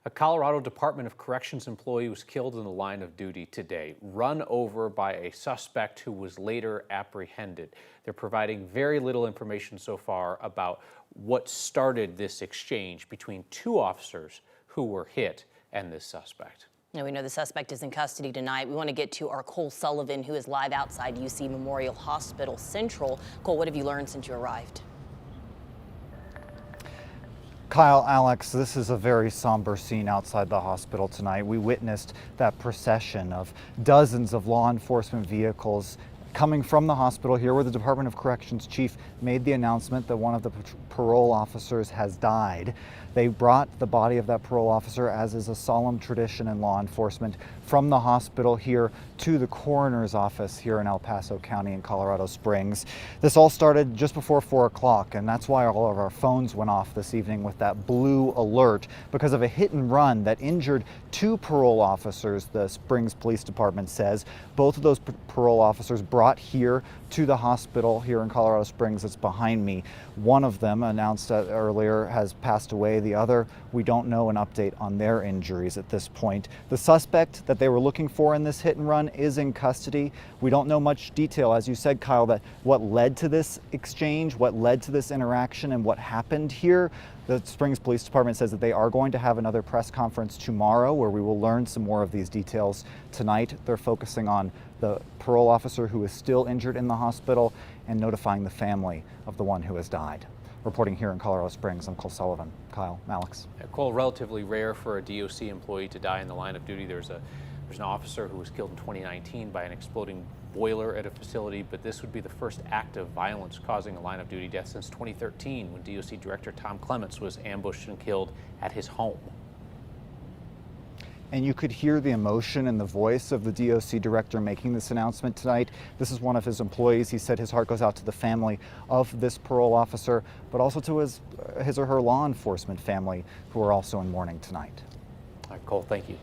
A Colorado Department of Corrections employee was killed in the line of duty today, run over by a suspect who was later apprehended. They're providing very little information so far about what started this exchange between two officers who were hit and this suspect. Now, we know the suspect is in custody tonight. We want to get to our Cole Sullivan, who is live outside UC Memorial Hospital Central. Cole, what have you learned since you arrived? Kyle, Alex, this is a very somber scene outside the hospital tonight. We witnessed that procession of dozens of law enforcement vehicles coming from the hospital here, where the Department of Corrections chief made the announcement that one of the parole officers has died. They brought the body of that parole officer, as is a solemn tradition in law enforcement, from the hospital here to the coroner's office here in El Paso County in Colorado Springs. This all started just before 4 o'clock, and that's why all of our phones went off this evening with that blue alert, because of a hit and run that injured two parole officers, the Springs Police Department says. Both of those parole officers brought here to the hospital here in Colorado Springs. It's behind me. One of them, announced earlier, has passed away. The other, we don't know an update on their injuries at this point. The suspect that they were looking for in this hit and run is in custody. We don't know much detail, as you said, Kyle, that what led to this exchange, what led to this interaction, and what happened here. The Springs Police Department says that they are going to have another press conference tomorrow where we will learn some more of these details. Tonight, they're focusing on the parole officer who is still injured in the hospital and notifying the family of the one who has died. Reporting here in Colorado Springs, I'm Cole Sullivan. Kyle, Alex. Cole, relatively rare for a DOC employee to die in the line of duty. There's an officer who was killed in 2019 by an exploding boiler at a facility, but this would be the first act of violence causing a line of duty death since 2013, when DOC Director Tom Clements was ambushed and killed at his home. And you could hear the emotion in the voice of the DOC director making this announcement tonight. This is one of his employees. He said his heart goes out to the family of this parole officer, but also to his or her law enforcement family, who are also in mourning tonight. All right, Cole, thank you.